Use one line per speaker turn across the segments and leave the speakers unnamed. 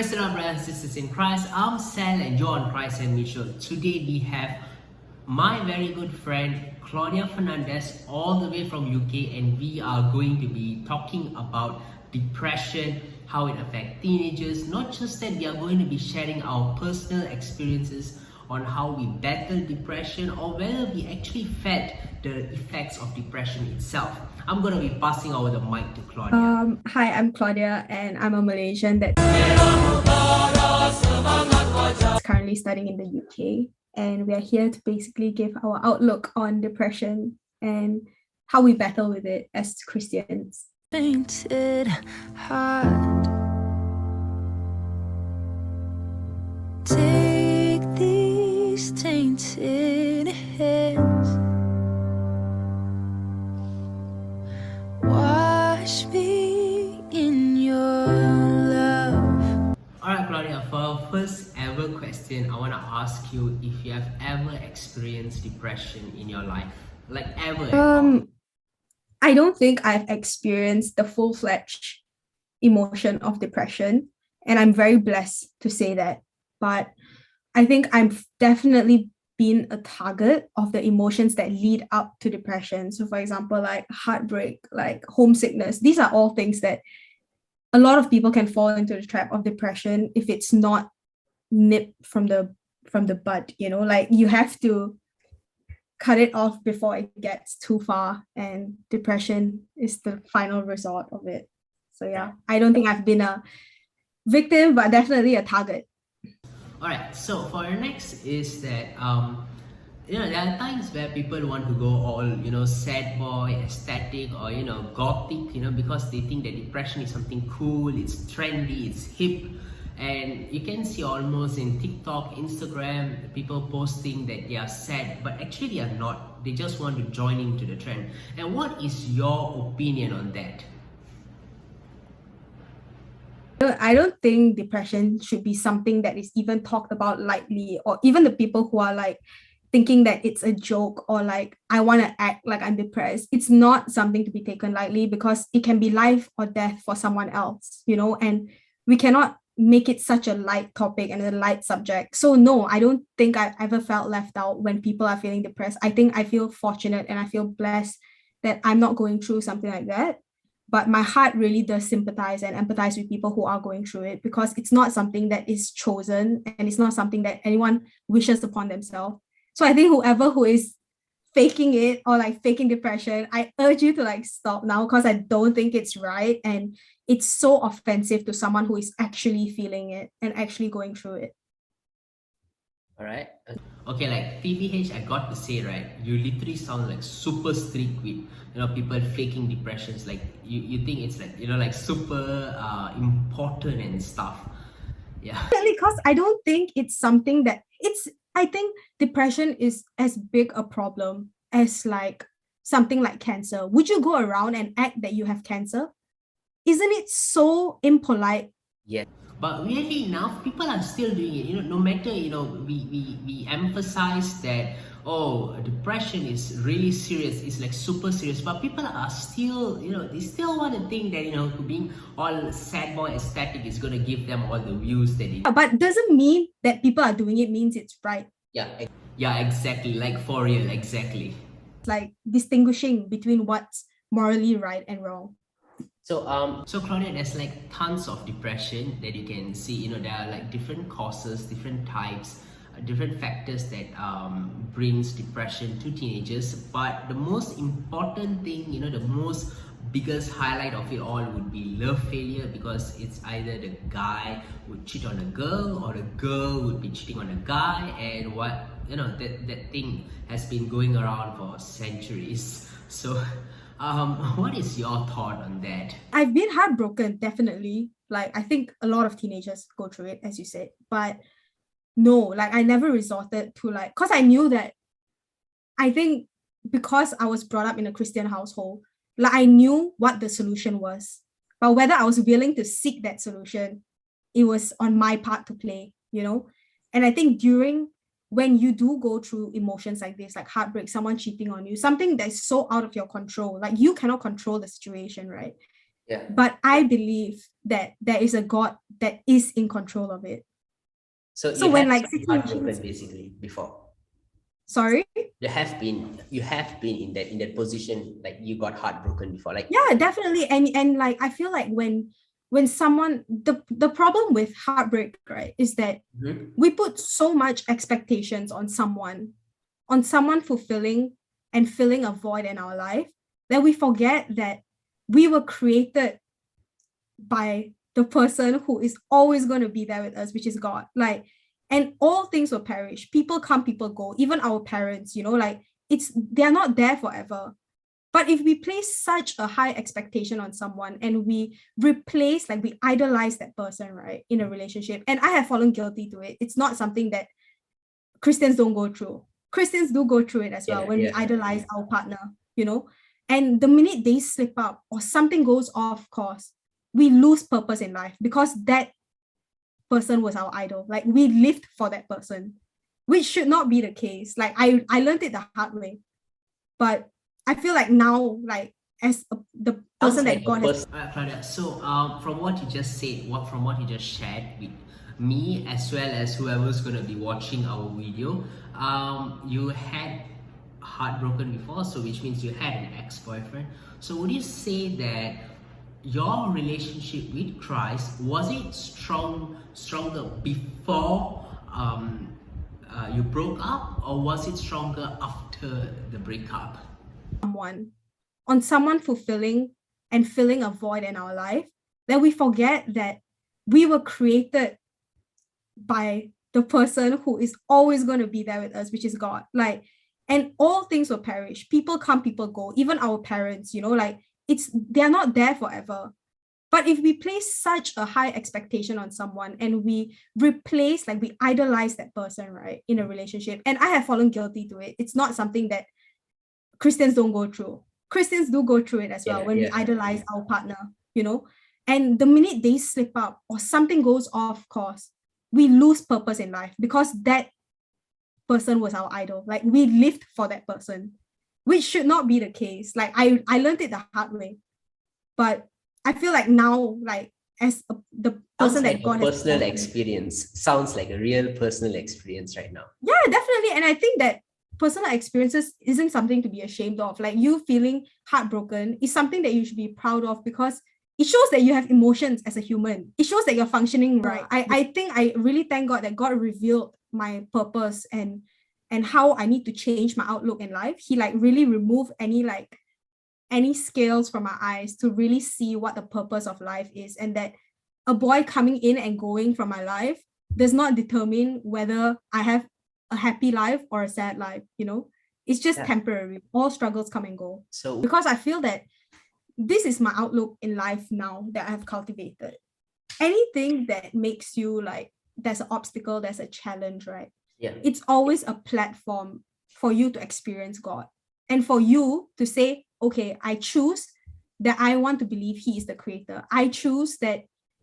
Praise the Lord, brothers and sisters in Christ. I'm Sal and you're on Christ and Mitchell. Today we have my very good friend Claudia Fernandez all the way from UK, and we are going to be talking about depression, how it affects teenagers. Not just that, we are going to be sharing our personal experiences on how we battle depression or whether we actually felt the effects of depression itself. I'm going to be passing over the mic to Claudia.
Hi, I'm Claudia, and I'm a Malaysian that's currently studying in the UK. And we are here to basically give our outlook on depression and how we battle with it as Christians.
Painted heart. Take these tainted hands. Wash me in your love.
Alright, Claudia, for our first ever question, I want to ask you if you have ever experienced depression in your life. Like ever.
I don't think I've experienced the full-fledged emotion of depression, and I'm very blessed to say that. But I think I'm definitely been a target of the emotions that lead up to depression. So for example, like heartbreak, like homesickness, these are all things that a lot of people can fall into the trap of depression if it's not nipped from the bud, like you have to cut it off before it gets too far, and depression is the final resort of it. So yeah, I don't think I've been a victim, but definitely a target.
Alright, so for our next is that there are times where people want to go all sad boy, aesthetic, or gothic, because they think that depression is something cool, it's trendy, it's hip. And you can see almost in TikTok, Instagram, people posting that they are sad, but actually they are not. They just want to join into the trend. And what is your opinion on that?
I don't think depression should be something that is even talked about lightly, or even the people who are like thinking that it's a joke, or like I want to act like I'm depressed. It's not something to be taken lightly, because it can be life or death for someone else, and we cannot make it such a light topic and a light subject. So no, I don't think I've ever felt left out when people are feeling depressed. I think I feel fortunate and I feel blessed that I'm not going through something like that. But my heart really does sympathize and empathize with people who are going through it, because it's not something that is chosen and it's not something that anyone wishes upon themselves. So I think whoever who is faking it or like faking depression, I urge you to like stop now, because I don't think it's right, and it's so offensive to someone who is actually feeling it and actually going through it.
Alright. Okay, like TBH, I got to say, right, you literally sound like super strict with people faking depressions. Like you think it's like like super important and stuff. Yeah.
Because I don't think it's something that I think depression is as big a problem as like something like cancer. Would you go around and act that you have cancer? Isn't it so impolite?
Yeah. But weirdly enough, people are still doing it. No matter we emphasize that depression is really serious, it's like super serious, but people are still they still want to think that being all sad boy aesthetic is gonna give them all the views that it.
But doesn't mean that people are doing it means it's right.
Yeah, exactly. Like for real, exactly.
Like distinguishing between what's morally right and wrong.
So Claudia, there's like tons of depression that you can see. There are like different causes, different types, different factors that brings depression to teenagers. But the most important thing, the most biggest highlight of it all would be love failure, because it's either the guy would cheat on a girl or the girl would be cheating on a guy, and that thing has been going around for centuries. So what is your thought on that?
I've been heartbroken, definitely. Like I think a lot of teenagers go through it, as you said, but no, like I never resorted to like, because I knew that, I think because I was brought up in a Christian household, like I knew what the solution was, but whether I was willing to seek that solution, it was on my part to play, and I think when you do go through emotions like this, like heartbreak, someone cheating on you, something that's so out of your control, like you cannot control the situation, right?
Yeah.
But I believe that there is a God that is in control of it.
So
So
you
when
have
like
been heartbroken
situations,
basically before.
sorry,
You have been in that position, like you got heartbroken before. Like
yeah, definitely. And like I feel like when someone, the problem with heartbreak, right, is that
Mhm.
we put so much expectations on someone fulfilling and filling a void in our life, that we forget that we were created by the person who is always going to be there with us, which is God. Like, and all things will perish. People come, people go. Even our parents, like they're not there forever. But if we place such a high expectation on someone and we replace, like we idolize that person, right, in a relationship, and I have fallen guilty to it. It's not something that Christians don't go through. Christians do go through it as well when we idolize our partner, and the minute they slip up or something goes off course, we lose purpose in life because that person was our idol. Like we lived for that person, which should not be the case. Like I learned it the hard way, but I feel like now, like as the person that God has.
Claudia, so from what you just said, from what you just shared with me as well as whoever's going to be watching our video, you had heartbroken before, so which means you had an ex-boyfriend. So would you say that your relationship with Christ, was it stronger before you broke up, or was it stronger after the breakup?
On someone fulfilling and filling a void in our life, then we forget that we were created by the person who is always going to be there with us, which is God. Like, and all things will perish. People come, people go. Even our parents, like they're not there forever. But if we place such a high expectation on someone and we replace, like we idolize that person, right, in a relationship, and I have fallen guilty to it. It's not something that Christians don't go through. Christians do go through it as well when we idolize our partner, and the minute they slip up or something goes off course, we lose purpose in life because that person was our idol. Like we lived for that person, which should not be the case. Like I learned it the hard way, but I feel like now, like as the person that God has
personal experience. Sounds like a real personal experience right now.
Yeah, definitely. And I think that personal experiences isn't something to be ashamed of. Like you feeling heartbroken is something that you should be proud of because it shows that you have emotions as a human. It shows that you're functioning right. I think I really thank God that God revealed my purpose and how I need to change my outlook in life. He like really removed any scales from my eyes to really see what the purpose of life is, and that a boy coming in and going from my life does not determine whether I have a happy life or a sad life. It's just temporary. All struggles come and go. So because I feel that this is my outlook in life now that I have cultivated. Anything that makes you like there's an obstacle, there's a challenge, right? Yeah. It's always a platform for you to experience God and for you to say, okay, I choose that I want to believe He is the creator. I choose that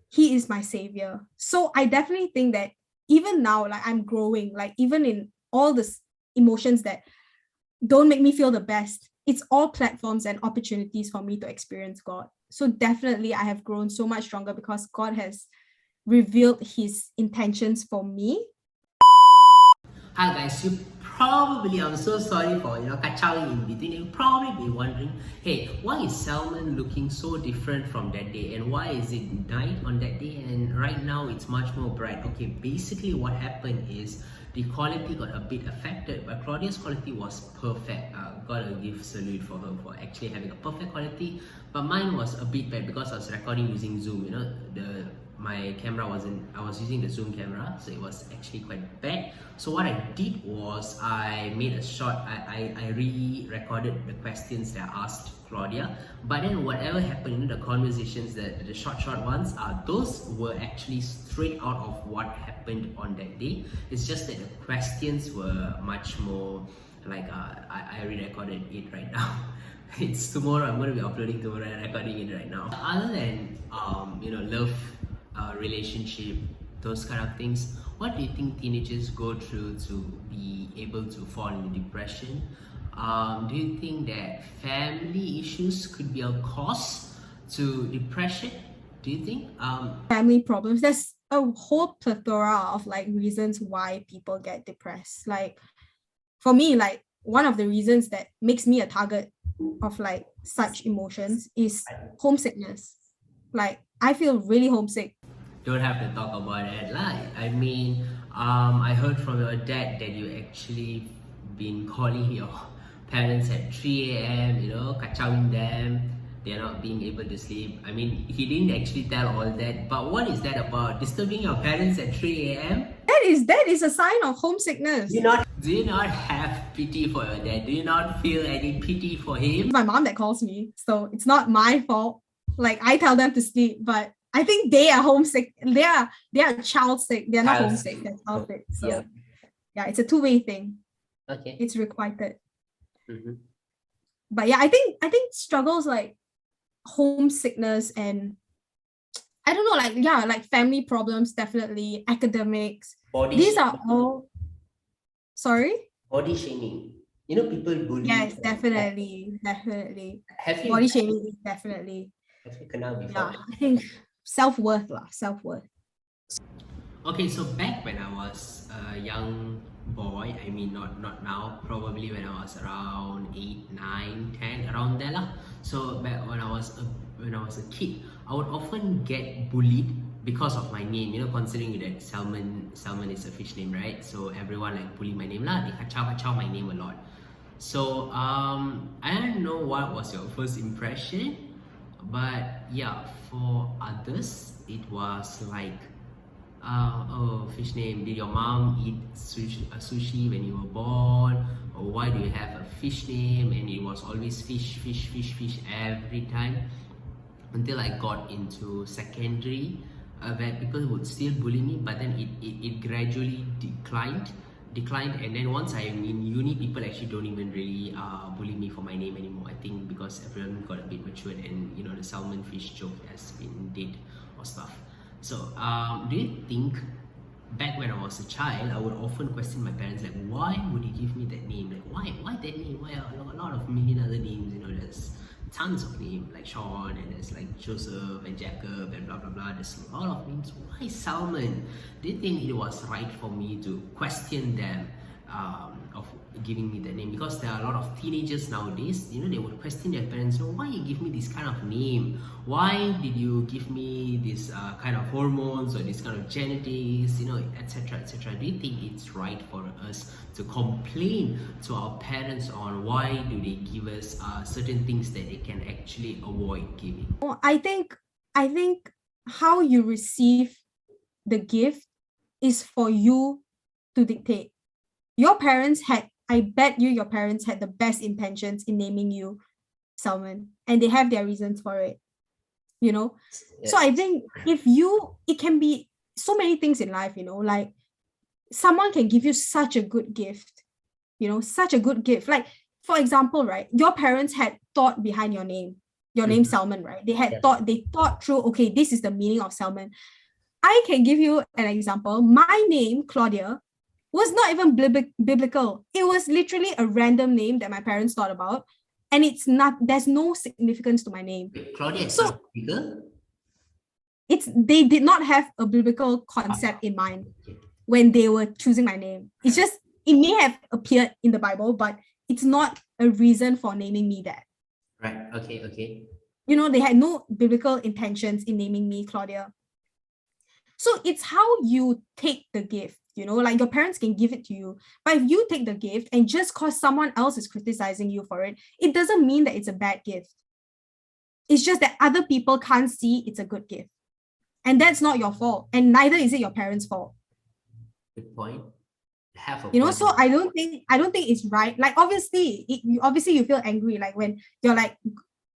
He is my savior. So I definitely think that even now, like I'm growing, like even in all the emotions that don't make me feel the best, it's all platforms and opportunities for me to experience God. So definitely I have grown so much stronger because God has revealed His intentions for me.
Hi guys, I'm so sorry for kacawing in between. You'll probably be wondering, hey, why is Salman looking so different from that day, and why is it night on that day and right now it's much more bright? Okay, basically what happened is the quality got a bit affected, but Claudia's quality was perfect. Gotta give salute for her for actually having a perfect quality, but mine was a bit bad because I was recording using Zoom. My camera I was using the Zoom camera, so it was actually quite bad. So what I did was I made a short, I re-recorded the questions that I asked Claudia, but then whatever happened in the conversations, the short ones, those were actually straight out of what happened on that day. It's just that the questions were much more like, I re-recorded it right now. It's tomorrow, I'm going to be uploading tomorrow and recording it right now. Other than, love, relationship, those kind of things, what do you think teenagers go through to be able to fall into depression? Do you think that family issues could be a cause to depression, do you think?
Family problems. There's a whole plethora of like reasons why people get depressed. Like for me, like one of the reasons that makes me a target of like such emotions is homesickness. Like I feel really homesick.
Don't have to talk about it. Like, I mean, I heard from your dad that you actually been calling your parents at 3 a.m., kacauing them. They're not being able to sleep. I mean, he didn't actually tell all that, but what is that about? Disturbing your parents at 3 a.m.?
That is a sign of homesickness.
Do you not have pity for your dad? Do you not feel any pity for him?
It's my mom that calls me, so it's not my fault. Like I tell them to sleep, but I think they are homesick. They are child sick. They're not
Child
homesick. They're child sick. So
Yeah.
yeah, it's a two-way thing.
Okay.
It's requited.
Mhm.
But yeah, I think struggles like homesickness and I don't know, like family problems, definitely academics.
Body
These are
shaming.
all. Sorry.
Body shaming. People bully.
Yes, definitely.
Have you
Body shaming is definitely.
have you kena before?
Yeah, I think self-worth.
Okay, so back when I was a young boy, I mean not now, probably when I was around 8, 9, 10, around there lah. So back when I was a kid, I would often get bullied because of my name, considering that salmon is a fish name, right? So everyone like bully my name lah, they kacau my name a lot. So I don't know what was your first impression, but yeah, for others it was like, oh, fish name, did your mom eat sushi when you were born, or why do you have a fish name? And it was always fish every time, until I got into secondary, where people would still bully me, but then it gradually declined, and then once I'm in uni, people actually don't even really bully me for my name anymore. I think because everyone got a bit matured, and the salmon fish joke has been dead or stuff. So do you think back when I was a child, I would often question my parents, like, why would you give me that name? Like, why that name? Why a lot of million other names? There's tons of names like Sean, and there's like Joseph and Jacob and blah blah blah. There's a lot of names. Why Salmon? Do you think it was right for me to question them of giving me the name? Because there are a lot of teenagers nowadays, they would question their parents, why you give me this kind of name? Why did you give me this kind of hormones or this kind of genetics, etc, etc. Do you think it's right for us to complain to our parents on why do they give us certain things that they can actually avoid giving?
I think how you receive the gift is for you to dictate. I bet your parents had the best intentions in naming you Salmon, and they have their reasons for it,
Yeah.
So I think it can be so many things in life, like someone can give you such a good gift, like, for example, right, your parents had thought behind your name Salmon, right? They thought through, okay, this is the meaning of Salmon. I can give you an example. My name, Claudia, was not even biblical. It was literally a random name that my parents thought about, and there's no significance to my name.
Claudia,
So
bigger?
They did not have a biblical concept in mind when they were choosing my name. It's just, it may have appeared in the Bible, but it's not a reason for naming me that.
Right, okay.
They had no biblical intentions in naming me Claudia. So it's how you take the gift, like your parents can give it to you, but if you take the gift and just because someone else is criticizing you for it, it doesn't mean that it's a bad gift. It's just that other people can't see it's a good gift. And that's not your fault. And neither is it your parents' fault.
Good point.
So I don't think it's right. Like, obviously you feel angry, like when you're like,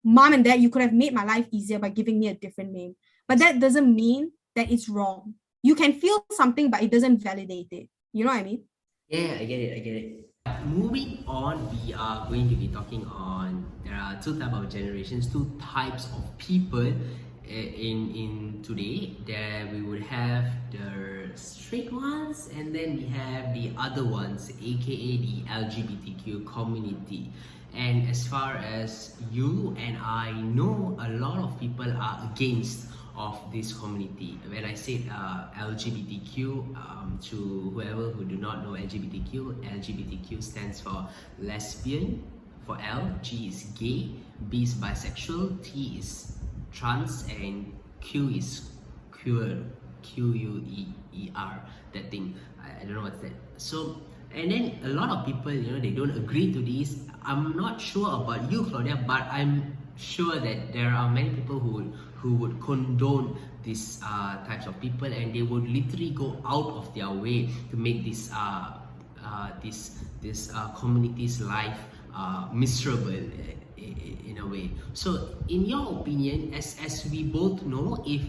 mom and dad, you could have made my life easier by giving me a different name. But that doesn't mean that it's wrong. You can feel something, but it doesn't validate it. You know what I mean?
Yeah, I get it. Moving on, we are going to be talking on, there are two types of people in today. There we would have the straight ones, and then we have the other ones, aka the LGBTQ community. And as far as you and I know, a lot of people are against of this community. When I said LGBTQ, to whoever who do not know LGBTQ stands for lesbian, for L, G is gay, B is bisexual, T is trans, and Q is queer, Q-U-E-E-R, that thing. I don't know what's that. So, and then a lot of people, they don't agree to this. I'm not sure about you, Claudia, but I'm sure that there are many people who would condone these types of people, and they would literally go out of their way to make this community's life miserable in a way. So, in your opinion, as we both know, if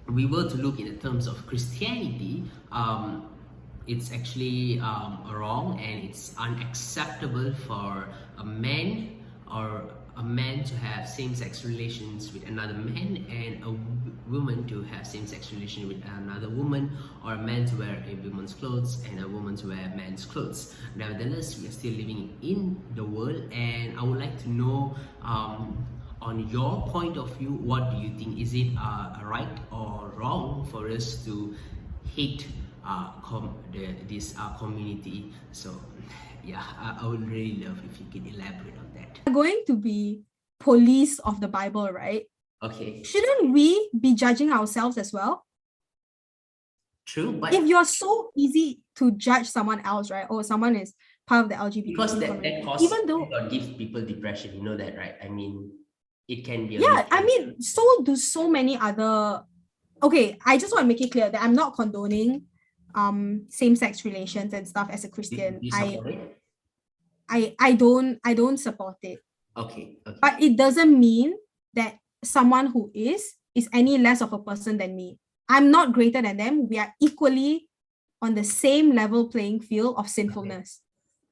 we were to look in the terms of Christianity, it's actually wrong, and it's unacceptable for a man to have same-sex relations with another man, and a woman to have same-sex relations with another woman, or a man to wear a woman's clothes and a woman to wear men's clothes. Nevertheless, we are still living in the world, and I would like to know, on your point of view, what do you think? Is it right or wrong for us to hate this community? So yeah, I would really love if you could elaborate on that.
We're going to be police of the Bible, right?
Okay,
Shouldn't we be judging ourselves as well?
true, but
If you're so easy to judge someone else, right? Or someone is part of the LGBT
because that
community,
causes
even though
or gives people depression, you know that, right? I mean, it can be a
yeah, I
little-
mean, so do so many other. Okay, I just want to make it clear that I'm not condoning same-sex relations and stuff as a
Do
Christian.
you support it?
I don't support it.
Okay,
But it doesn't mean that someone who is any less of a person than me. I'm not greater than them. We are equally on the same level playing field of sinfulness.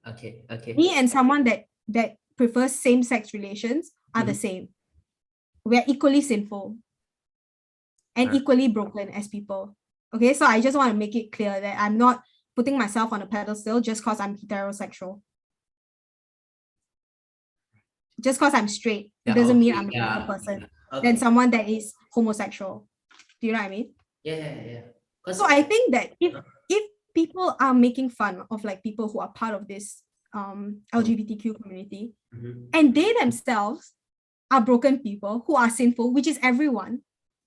okay.
Me and someone that prefers same-sex relations are the same. We are equally sinful and
Right.
equally broken as people. Okay, so I just want to make it clear that I'm not putting myself on a pedestal just because I'm heterosexual. Just because I'm straight, it doesn't mean I'm a better person than someone that is homosexual. Do you know what I mean?
Yeah.
So I think that if people are making fun of like people who are part of this LGBTQ community, and they themselves are broken people who are sinful, which is everyone,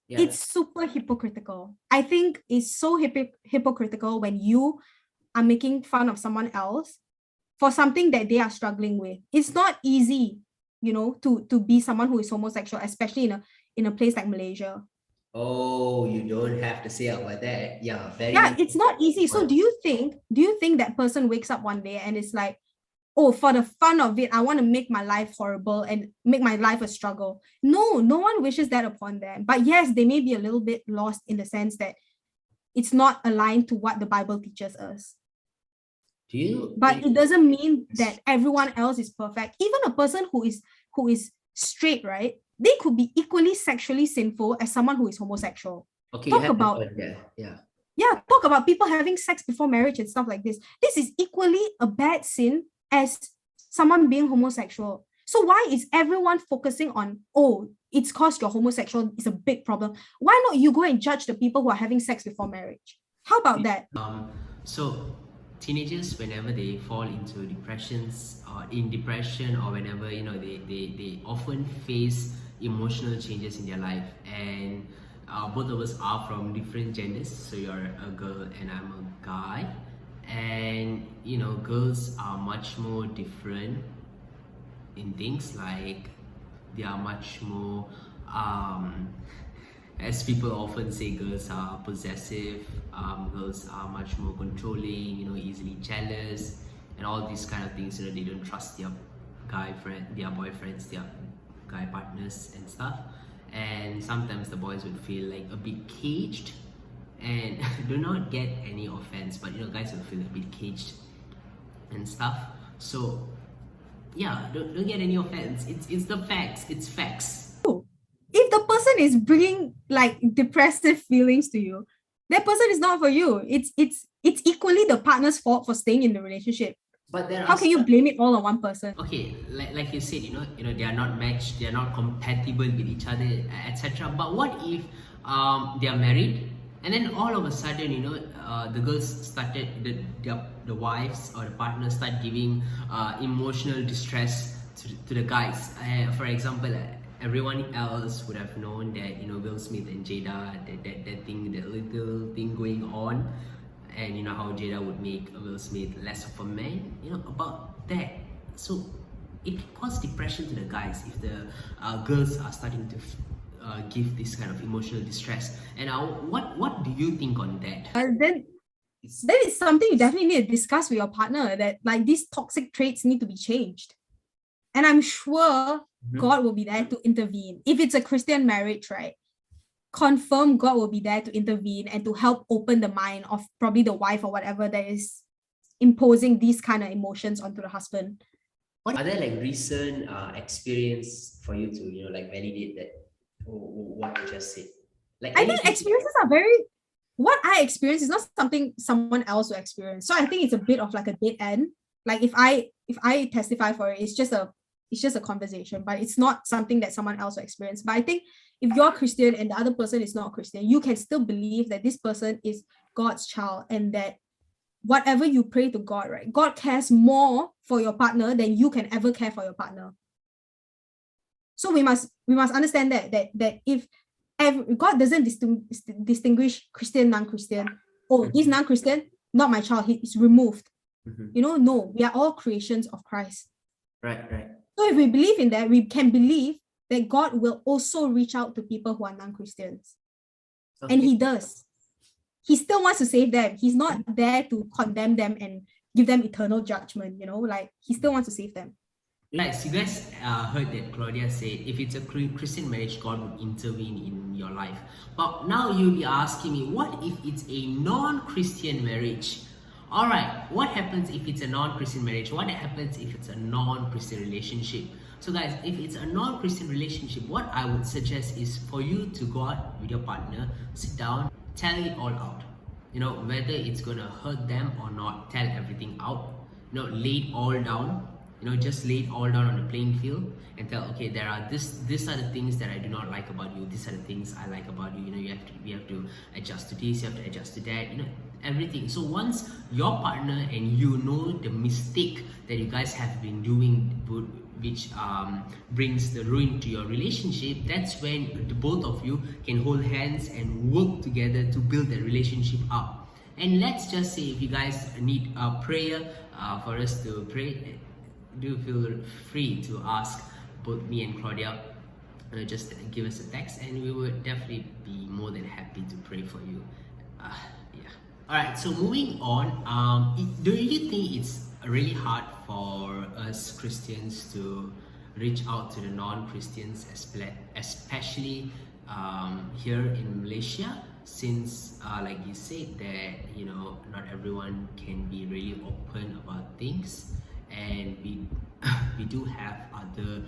it's super hypocritical. I think it's so hypocritical when you are making fun of someone else for something that they are struggling with. It's not easy, to be someone who is homosexual, especially in a place like Malaysia.
Oh, you don't have to say about that. Yeah, very.
Yeah, it's not easy. So do you think that person wakes up one day and it's like, oh, for the fun of it, I want to make my life horrible and make my life a struggle? No one wishes that upon them. But yes, they may be a little bit lost in the sense that it's not aligned to what the Bible teaches us. But it doesn't mean that everyone else is perfect. Even a person who is straight, right? They could be equally sexually sinful as someone who is homosexual.
Okay,
Talk about talk about people having sex before marriage and stuff like this. This is equally a bad sin as someone being homosexual. So why is everyone focusing on, oh, it's because you're homosexual, it's a big problem? Why not you go and judge the people who are having sex before marriage? How about that?
So teenagers, whenever they fall into depressions or in depression, or whenever they often face emotional changes in their life, and both of us are from different genders. So you're a girl and I'm a guy, and girls are much more different in things like they are much more as people often say, girls are possessive, girls are much more controlling, easily jealous, and all these kind of things. They don't trust their their boyfriends, their guy partners and stuff. And sometimes the boys would feel like a bit caged, and do not get any offense, but guys will feel a bit caged and stuff. So yeah, don't get any offense. It's the facts. It's facts.
If the person is bringing like depressive feelings to you, that person is not for you. It's equally the partner's fault for staying in the relationship.
But there
How
are
can you blame it all on one person?
okay, like you said, they are not matched, they are not compatible with each other, etc. But what if they are married, and then all of a sudden, the girls started the wives or the partners start giving emotional distress to the guys. For example, everyone else would have known that Will Smith and Jada, that thing, that little thing going on, and how Jada would make Will Smith less of a man, about that. So it caused depression to the guys if the girls are starting to give this kind of emotional distress. And what do you think on that?
Then that is something you definitely need to discuss with your partner, that like these toxic traits need to be changed. And I'm sure God will be there to intervene. If it's a Christian marriage, right? Confirm God will be there to intervene and to help open the mind of probably the wife or whatever that is imposing these kind of emotions onto the husband.
What are there like recent experience for you to like validate that what you just said? Like
I think experiences are what I experience is not something someone else will experience. So I think it's a bit of like a dead end. Like if I testify for it, it's just a conversation, but it's not something that someone else will experience. But I think if you're Christian and the other person is not Christian, you can still believe that this person is God's child, and that whatever you pray to God, right? God cares more for your partner than you can ever care for your partner. So we must understand that if God doesn't distinguish Christian, non-Christian. Oh, he's non-Christian, not my child. He's removed. No, we are all creations of Christ.
Right.
So if we believe in that, we can believe that God will also reach out to people who are non-Christians. Okay. And he does. He still wants to save them. He's not there to condemn them and give them eternal judgment, like he still wants to save them.
Right, so you guys heard that Claudia said if it's a Christian marriage, God would intervene in your life. But now you'll be asking me, what if it's a non-Christian marriage? Alright, what happens if it's a non-Christian marriage? What happens if it's a non-Christian relationship? So guys, if it's a non-Christian relationship, what I would suggest is for you to go out with your partner, sit down, tell it all out. Whether it's gonna hurt them or not, tell everything out. Lay it all down. Just lay it all down on the playing field and tell, okay, these are the things that I do not like about you. These are the things I like about you. We have to adjust to this. You have to adjust to that. Everything. So once your partner and the mistake that you guys have been doing, which brings the ruin to your relationship, that's when the both of you can hold hands and work together to build the relationship up. And let's just say if you guys need a prayer for us to pray, do feel free to ask both me and Claudia. Just give us a text and we would definitely be more than happy to pray for you. Alright, so moving on, do you think it's really hard for us Christians to reach out to the non-Christians, especially here in Malaysia, since like you said that not everyone can be really open about things, and we do have other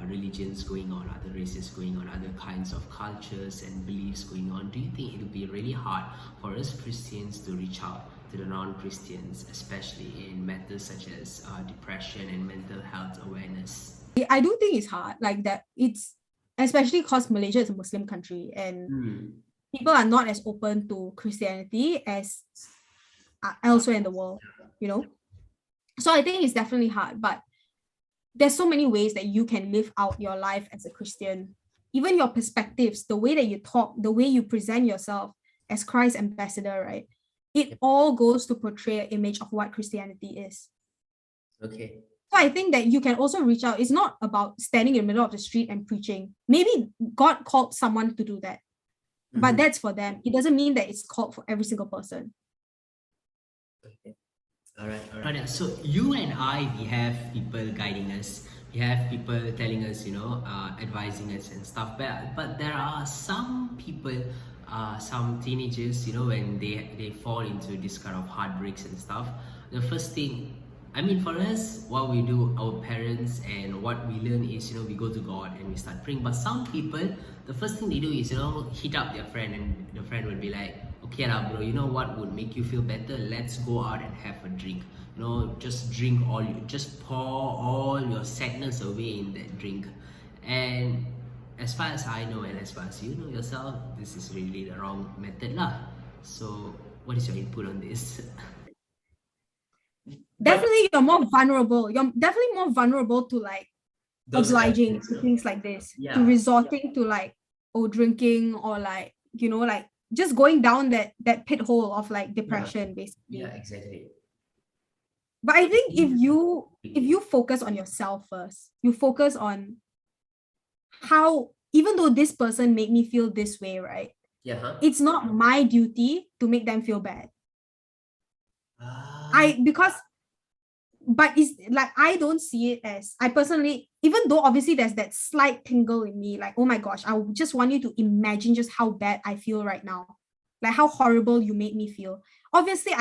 religions going on, other races going on, other kinds of cultures and beliefs going on. Do you think it'll be really hard for us Christians to reach out to the non-Christians, especially in matters such as depression and mental health awareness?
I do think it's hard, like that. It's especially because Malaysia is a Muslim country and people are not as open to Christianity as elsewhere in the world, So I think it's definitely hard, but there's so many ways that you can live out your life as a Christian. Even your perspectives, the way that you talk, the way you present yourself as Christ's ambassador, right? It all goes to portray an image of what Christianity is.
Okay.
So I think that you can also reach out. It's not about standing in the middle of the street and preaching. Maybe God called someone to do that, but that's for them. It doesn't mean that it's called for every single person.
Okay. All right. So you and I, we have people guiding us. We have people telling us, advising us and stuff. But there are some people, some teenagers, when they fall into this kind of heartbreaks and stuff. The first thing, for us, what we do, our parents and what we learn is, we go to God and we start praying. But some people, the first thing they do is, hit up their friend, and the friend will be like, okay lah bro, you know what would make you feel better? Let's go out and have a drink. You know, just just pour all your sadness away in that drink. And as far as I know and as far as you know yourself, this is really the wrong method lah. So what is your input on this?
Definitely, you're more vulnerable. You're definitely more vulnerable to like
Those
obliging
kind of
to things like this,
Yeah.
to resorting to like drinking or like like just going down that pit hole of like depression basically.
Yeah, exactly.
But I think if you focus on yourself first, you focus on how, even though this person made me feel this way, right?
Yeah, huh?
It's not my duty to make them feel bad. But it's like, I don't see it as, I personally, even though obviously there's that slight tingle in me, like, oh my gosh, I just want you to imagine just how bad I feel right now, like how horrible you made me feel. Obviously,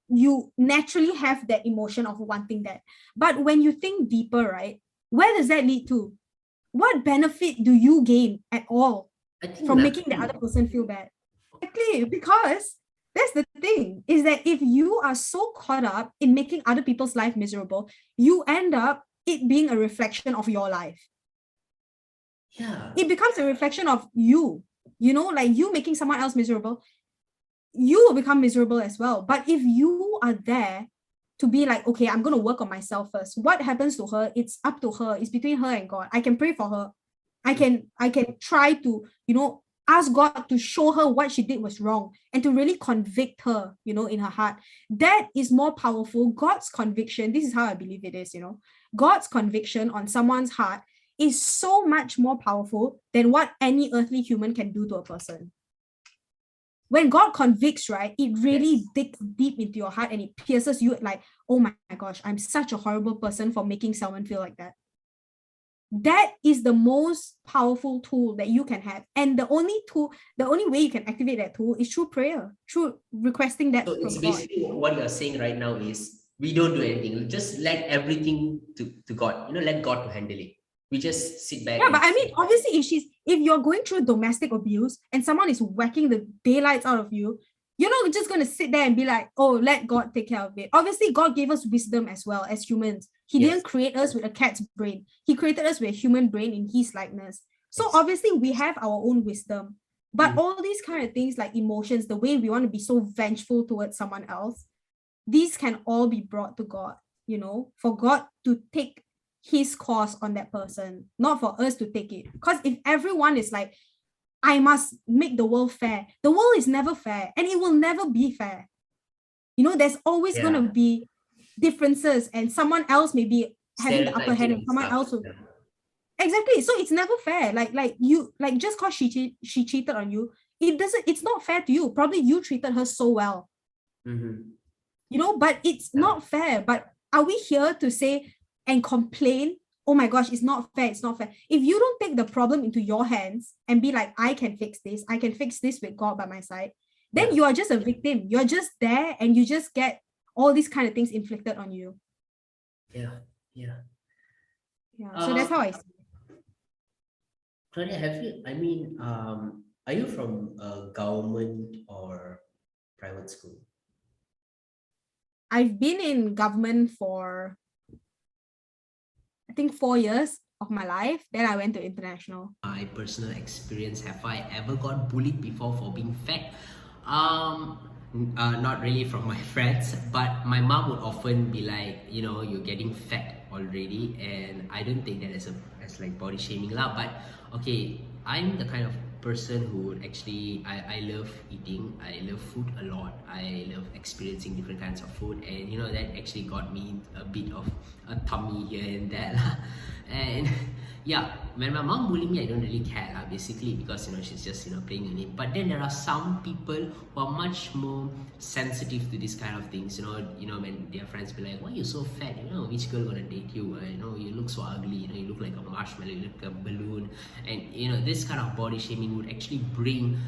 you naturally have that emotion of wanting that. But when you think deeper, right, where does that lead to? What benefit do you gain at all
I think
from making the other person feel bad? Exactly, because that's the thing, is that if you are so caught up in making other people's life miserable, you end up it being a reflection of your life.
Yeah.
It becomes a reflection of you, like you making someone else miserable, you will become miserable as well. But if you are there to be like, okay, I'm going to work on myself first. What happens to her, it's up to her. It's between her and God. I can pray for her. I can try to, ask God to show her what she did was wrong and to really convict her, in her heart. That is more powerful. God's conviction, this is how I believe it is, God's conviction on someone's heart is so much more powerful than what any earthly human can do to a person. When God convicts, right, it really digs deep into your heart and it pierces you like, oh my gosh, I'm such a horrible person for making someone feel like that. That is the most powerful tool that you can have. And the only way you can activate that tool is through prayer, through requesting that
So
from
it's
God.
basically what you're saying right now is we don't do anything. Just let everything to God. Let God to handle it. We just sit back.
Yeah, but I mean, obviously, if you're going through domestic abuse and someone is whacking the daylights out of you, you're not just going to sit there and be like, oh, let God take care of it. Obviously, God gave us wisdom as well as humans. He didn't create us with a cat's brain. He created us with a human brain in his likeness. So obviously, we have our own wisdom. But all these kind of things like emotions, the way we want to be so vengeful towards someone else, these can all be brought to God, for God to take his course on that person, not for us to take it. Because if everyone is like, I must make the world fair, the world is never fair and it will never be fair. There's always going to be differences and someone else may be having the upper hand and someone else will... Exactly. So it's never fair. Like you, like just because she cheated on you, it's not fair to you. Probably you treated her so well. But it's not fair. But are we here to say and complain, oh my gosh, it's not fair, it's not fair? If you don't take the problem into your hands and be like, I can fix this with God by my side, then you are just a victim. You're just there and you just get all these kind of things inflicted on you.
Yeah.
So that's how I see it.
Claudia, are you from a government or private school?
I've been in government for I think 4 years of my life. Then I went to international.
My personal experience, have I ever got bullied before for being fat? Not really from my friends, but my mom would often be like, you're getting fat already, and I don't think that as like body shaming lah. But okay, I'm the kind of person who would actually, I love eating, I love food a lot, I love experiencing different kinds of food, and that actually got me a bit of a tummy here and there and yeah, when my mom bullied me, I don't really care basically, because she's just playing in it. But then there are some people who are much more sensitive to this kind of things. When their friends be like, why are you so fat, which girl gonna date you, you look so ugly, you look like a marshmallow, you look like a balloon. And this kind of body shaming would actually bring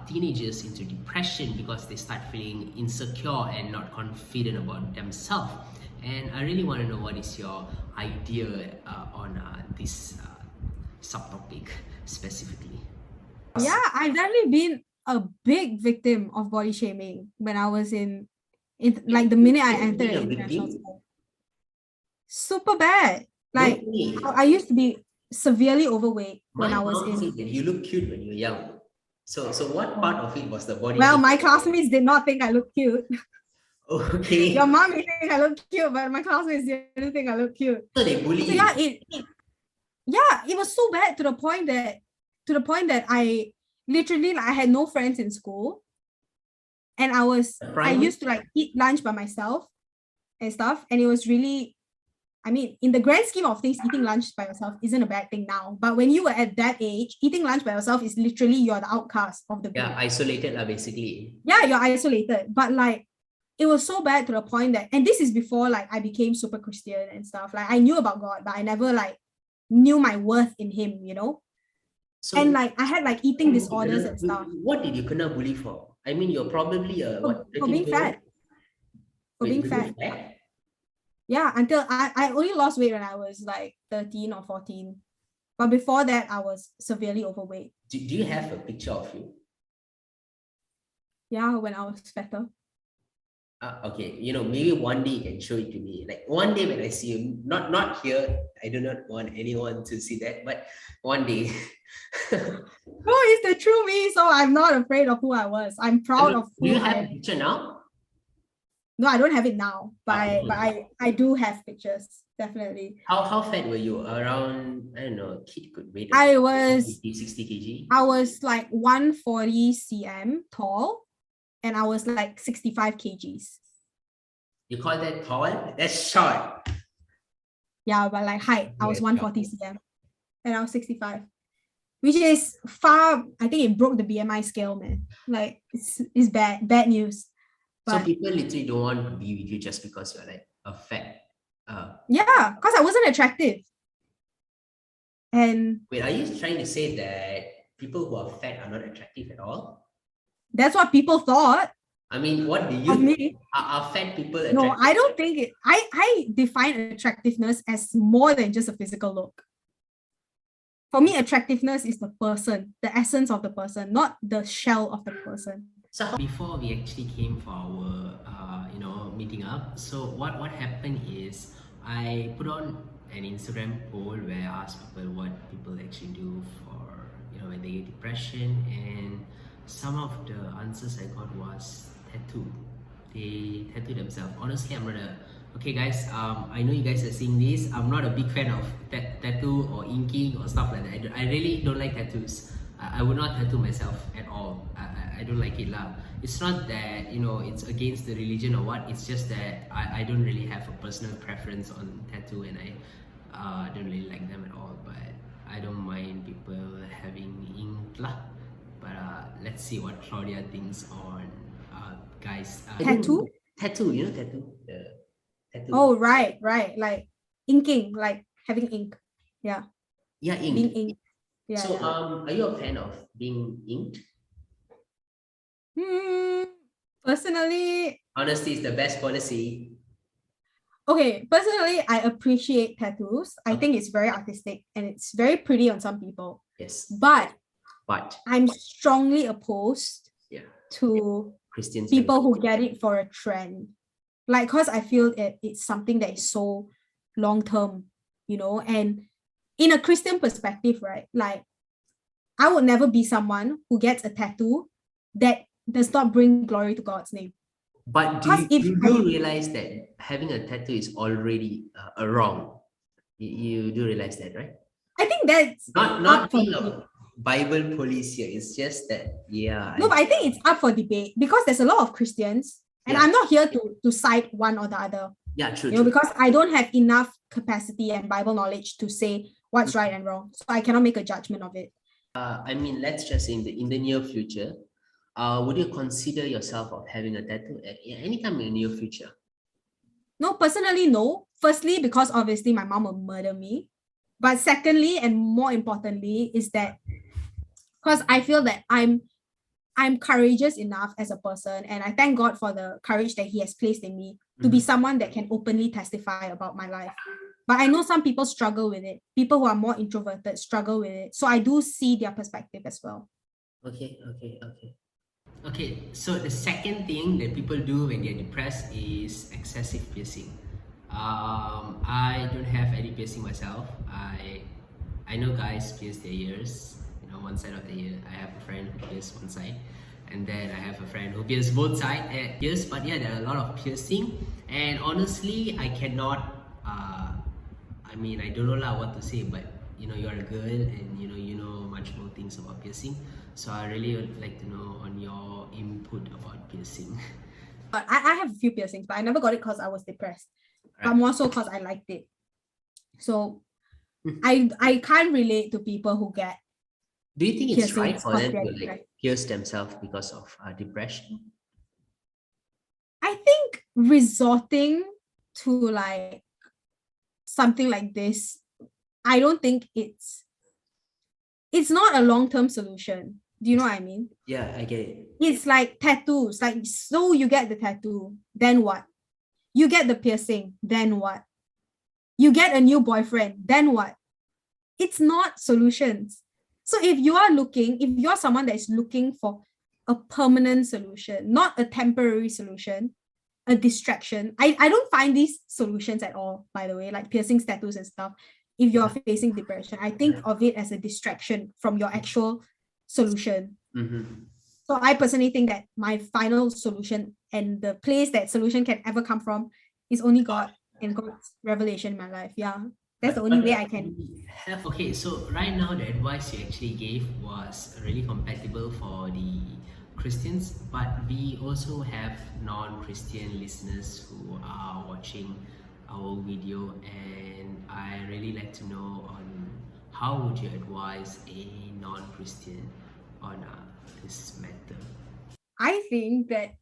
teenagers into depression, because they start feeling insecure and not confident about themselves. And I really want to know, what is your idea on this subtopic specifically?
Yeah, I've definitely been a big victim of body shaming when I was in like the minute I entered
Being a
international
victim?
school. Super bad. Like
No way.
I used to be severely overweight when
My
I was
mom
in.
said that you look cute when you're young. So what part of it was the body?
Well,
shaming?
my classmates did not think I looked cute.
Okay.
Your mom may think I look cute, but my classmates didn't think I look cute.
So they bully
So
you.
it was so bad to the point that I literally like I had no friends in school, and I
Primary?
used to like eat lunch by myself and stuff, and it was really, I mean, in the grand scheme of things, eating lunch by yourself isn't a bad thing now. But when you were at that age, eating lunch by yourself is literally you're the outcast of the group.
Yeah, isolated basically.
Yeah, you're isolated. But like it was so bad to the point that, and this is before like I became super Christian and stuff. Like I knew about God, but I never like knew my worth in him, you know?
So
And like I had like eating disorders and stuff.
What did you kena bully for? I mean, you're probably a what?
For being
13-year-old?
fat. For
Wait,
being
were you
fat.
fat?
Yeah, until I only lost weight when I was like 13 or 14. But before that, I was severely overweight.
Do you have a picture of you?
Yeah, when I was fatter.
Okay, maybe one day you can show it to me. Like one day when I see you, not here. I do not want anyone to see that, but one day.
No, it's the true me, so I'm not afraid of who I was. I'm proud of
Do
who
you
I
have a
am.
picture now?
No, I don't have it now, but
Okay.
I do have pictures, definitely.
How fat were you? Around, I don't know, kid could weigh
I
about
was
50, 60 kg.
I was like 140 cm tall, and I was like 65 kgs.
You call that tall? That's short.
Yeah, but like height, I was
Yeah,
140 cm, and I was 65, which is far. I think it broke the BMI scale, man. Like it's bad news.
So
But
people literally don't want to be with you just because you're like a fat.
yeah, because I wasn't attractive. And
Wait, are you trying to say that people who are fat are not attractive at all?
that's what people thought
I mean, what do
of
you think?
me.
Are fat people attractive?
No, I don't think it. I define attractiveness as more than just a physical look. For me, attractiveness is the person, the essence of the person, not the shell of the person.
So before we actually came for our meeting up, so what happened is I put on an Instagram poll where I asked people what people actually do for when they get depression, and some of the answers I got was tattoo. They tattoo themselves. Honestly, I'm not a okay guys, I know you guys are seeing this. I'm not a big fan of tattoo or inking or stuff like that. I really don't like tattoos. I would not tattoo myself at all. I don't like it lah. It's not that it's against the religion or what. It's just that I don't really have a personal preference on tattoo, and I don't really like them at all. But I don't mind people having ink lah. But let's see what Claudia thinks on guys.
Tattoo?
Tattoo, tattoo. Tattoo.
Oh, right. Like inking, like having ink. Yeah.
Yeah, ink.
Being inked. Yeah.
So,
yeah.
are you a fan of being inked?
Personally,
Honesty is the best policy.
okay, personally, I appreciate tattoos. I think it's very artistic and it's very pretty on some people.
Yes.
But
But
I'm strongly opposed to
Christians,
people who get it for a trend. Like, because I feel it's something that is so long term, and in a Christian perspective, right? Like, I would never be someone who gets a tattoo that does not bring glory to God's name.
But you do realize that having a tattoo is already wrong. You do realize that, right?
I think that's
not being a Bible police here. It's just that,
No, but I think it's up for debate because there's a lot of Christians, and I'm not here to cite one or the other.
Yeah, true.
Because I don't have enough capacity and Bible knowledge to say what's right and wrong, so I cannot make a judgment of it.
I mean, let's just say in the near future, would you consider yourself of having a tattoo at anytime in the near future?
No, personally, no. Firstly, because obviously my mom will murder me. But secondly, and more importantly, is that because I feel that I'm courageous enough as a person, and I thank God for the courage that He has placed in me to be someone that can openly testify about my life. But I know some people struggle with it. People who are more introverted struggle with it. So I do see their perspective as well.
Okay. Okay, so the second thing that people do when they're depressed is excessive piercing. I don't have any piercing myself. I know guys pierce their ears, one side of the ear. I have a friend who pierces one side, and then I have a friend who pierces both sides ears. But yeah, there are a lot of piercing, and honestly, I cannot. I mean, I don't know lah what to say, but you're a girl, and you know much more things about piercing. So I really would like to know on your input about piercing.
But I have a few piercings, but I never got it because I was depressed. But
Right.
more so because I liked it. So I can't relate to people who get
Do you think it's right
piercings
for
because
them
they're
to
depressed.
pierce themselves because of depression?
I think resorting to like something like this, I don't think it's not a long-term solution. Do you know what I mean?
Yeah, I get it.
It's like tattoos. Like, so you get the tattoo, then what? You get the piercing, then what? You get a new boyfriend, then what? It's not solutions. So if you're someone that is looking for a permanent solution, not a temporary solution, a distraction. I don't find these solutions at all, by the way, like piercings, tattoos, and stuff. If you're facing depression, I think of it as a distraction from your actual solution.
Mm-hmm.
So I personally think that my final solution and the place that solution can ever come from is only God and God's revelation in my life. Yeah. That's the only way I can.
Okay, so right now the advice you actually gave was really compatible for the Christians, but we also have non-Christian listeners who are watching our video, and I really like to know on how would you advise a non-Christian on this matter.
I think that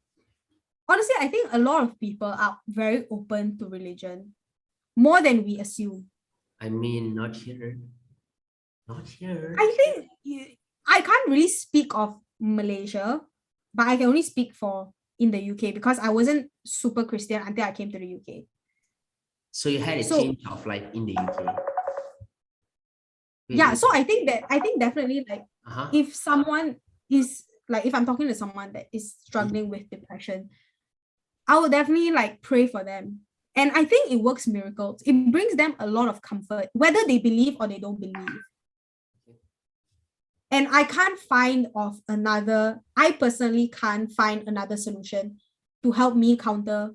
honestly, I think a lot of people are very open to religion more than we assume.
I mean, not here. Not here.
I think I can't really speak of Malaysia, but I can only speak for in the UK because I wasn't super Christian until I came to the UK.
So you had a
So-
change of life in the UK.
Yeah,
Really?
so I think definitely like
Uh-huh.
if someone is like if I'm talking to someone that is struggling with depression, I would definitely like pray for them. And I think it works miracles. It brings them a lot of comfort, whether they believe or they don't believe. And I personally can't find another solution to help me counter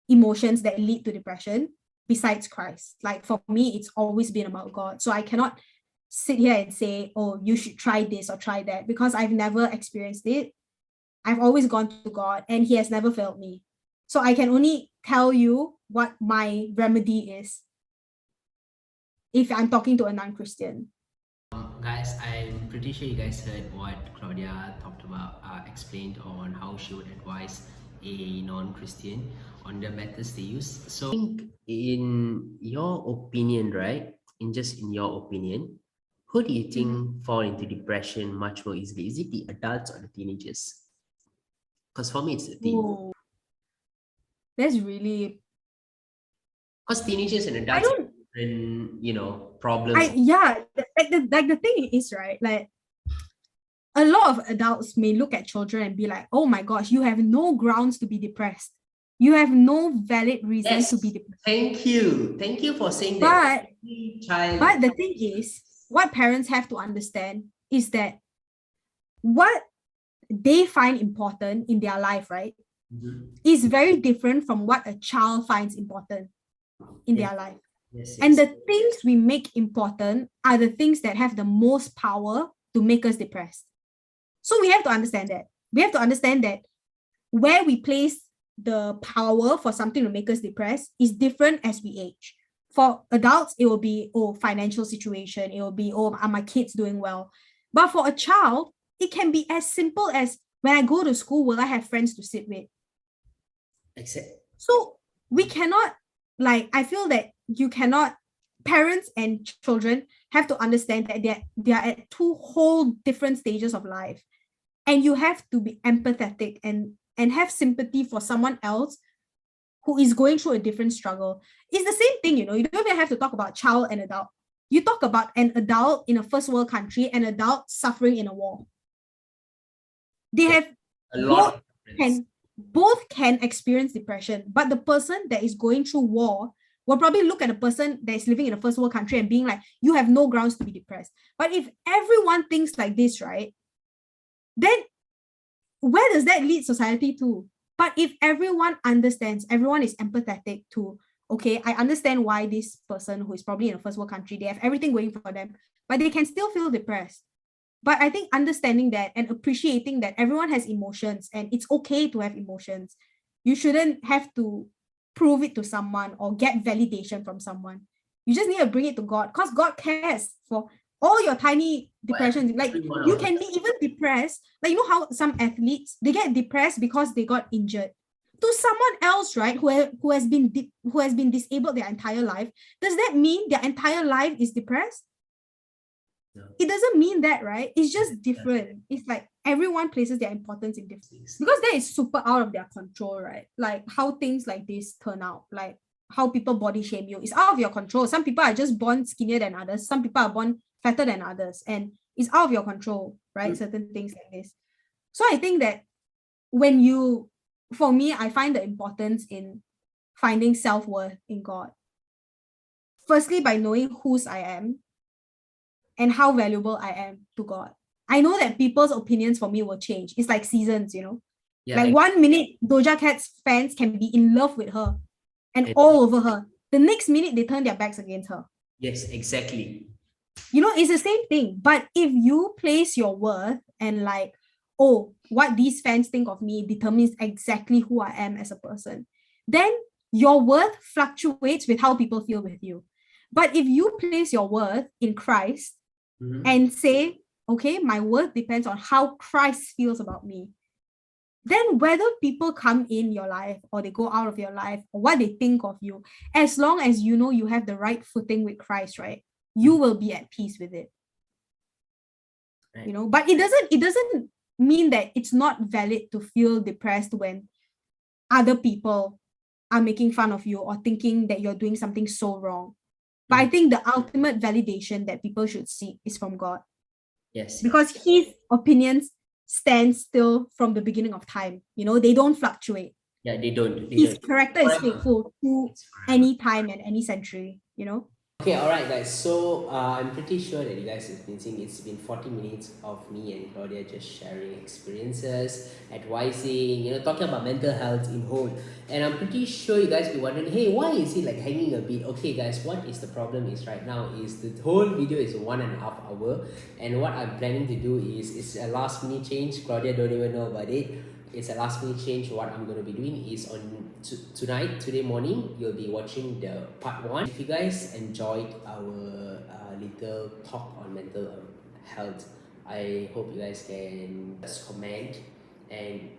emotions that lead to depression besides Christ. Like for me, it's always been about God. So I cannot sit here and say, oh, you should try this or try that because I've never experienced it. I've always gone to God and He has never failed me. So I can only tell you what my remedy is if I'm talking to a non-Christian.
Guys, I'm pretty sure you guys heard what Claudia talked about, explained on how she would advise a non-Christian on the methods they use. So, I think in your opinion, right? In your opinion, who do you think fall into depression much more easily? Is it the adults or the teenagers? Because for me, it's the teens.
Ooh, that's really
Because teenagers and
I
adults
don't
have different, problems.
like the thing is, right, like a lot of adults may look at children and be like, oh my gosh, you have no grounds to be depressed, you have no valid reason
Yes.
to be depressed.
Thank you for saying
But
that. Every child.
but the thing is, what parents have to understand is that what they find important in their life, right,
Mhm.
is very different from what a child finds important in
Yes.
their life.
Yes,
And
yes.
the things we make important are the things that have the most power to make us depressed. So we have to understand that. We have to understand that where we place the power for something to make us depressed is different as we age. For adults, it will be, oh, financial situation. It will be, oh, are my kids doing well? But for a child, it can be as simple as when I go to school, will I have friends to sit with?
Except,
So we cannot, like, I feel that you cannot, parents and children have to understand that they are at two whole different stages of life. And you have to be empathetic and have sympathy for someone else who is going through a different struggle. It's the same thing, you don't even have to talk about child and adult. You talk about an adult in a first world country, an adult suffering in a war. They have
A lot of difference.
both can experience depression, but the person that is going through war will probably look at a person that is living in a first world country and being like, you have no grounds to be depressed. But if everyone thinks like this, right, then where does that lead society to? But if everyone understands, everyone is empathetic to, okay, I understand why this person who is probably in a first world country, they have everything going for them, but they can still feel depressed. But I think understanding that and appreciating that everyone has emotions and it's okay to have emotions. You shouldn't have to prove it to someone or get validation from someone. You just need to bring it to God, because God cares for all your tiny depressions. Like, you can be even depressed. Like, you know how some athletes, they get depressed because they got injured. To someone else, right, who has been disabled their entire life, does that mean their entire life is depressed?
No.
It doesn't mean that, right? It's just different. It's like everyone places their importance in different things, because that is super out of their control, right? Like how things like this turn out, like how people body shame you, is out of your control. Some people are just born skinnier than others. Some people are born fatter than others, and it's out of your control, right? Certain things like this. So I think that for me, I find the importance in finding self-worth in God. Firstly, by knowing whose I am and how valuable I am to God. I know that people's opinions for me will change. It's like seasons, you know.
Yeah,
like 1 minute, Doja Cat's fans can be in love with her and all over her. The next minute, they turn their backs against her.
yes, exactly.
You know, it's the same thing. But if you place your worth and like, oh, what these fans think of me determines exactly who I am as a person, then your worth fluctuates with how people feel with you. But if you place your worth in Christ, and say, okay, my worth depends on how Christ feels about me, then whether people come in your life or they go out of your life or what they think of you, as long as you know you have the right footing with Christ, right, you will be at peace with it.
Right.
You know, but it doesn't mean that it's not valid to feel depressed when other people are making fun of you or thinking that you're doing something so wrong. But I think the ultimate validation that people should seek is from God.
Yes.
Because his opinions stand still from the beginning of time. You know, they don't fluctuate.
Yeah, they don't.
His character is faithful to any time and any century, you know.
Okay, alright guys, so I'm pretty sure that you guys have been seeing it's been 40 minutes of me and Claudia just sharing experiences, advising, you know, talking about mental health in whole. And I'm pretty sure you guys be wondering, hey, why is it like hanging a bit? Okay guys, what is the problem is right now is the whole video is 1.5 hours, and what I'm planning to do is it's a last minute change. Claudia don't even know about it. It's a last minute change. What I'm going to be doing is on today morning, you'll be watching the part 1. If you guys enjoyed our little talk on mental health, I hope you guys can just comment and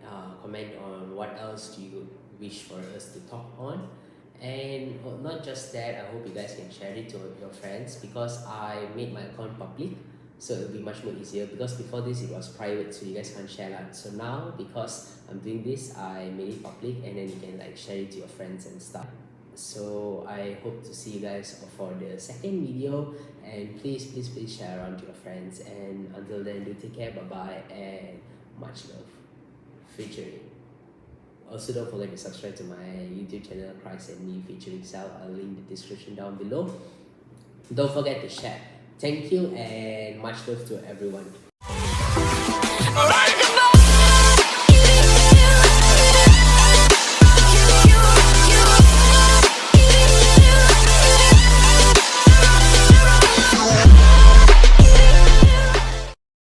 comment on what else do you wish for us to talk on. And not just that, I hope you guys can share it to your friends, because I made my account public. So it'll be much more easier, because before this it was private, so you guys can't share that. So now, because I'm doing this, I made it public, and then you can like share it to your friends and stuff. So I hope to see you guys for the second video, and please share around to your friends. And until then, do take care, bye bye, and much love. Featuring. Also, don't forget to subscribe to my YouTube channel, Christ and Me featuring Sal. I'll link the description down below. Don't forget to share. Thank you and much love to everyone.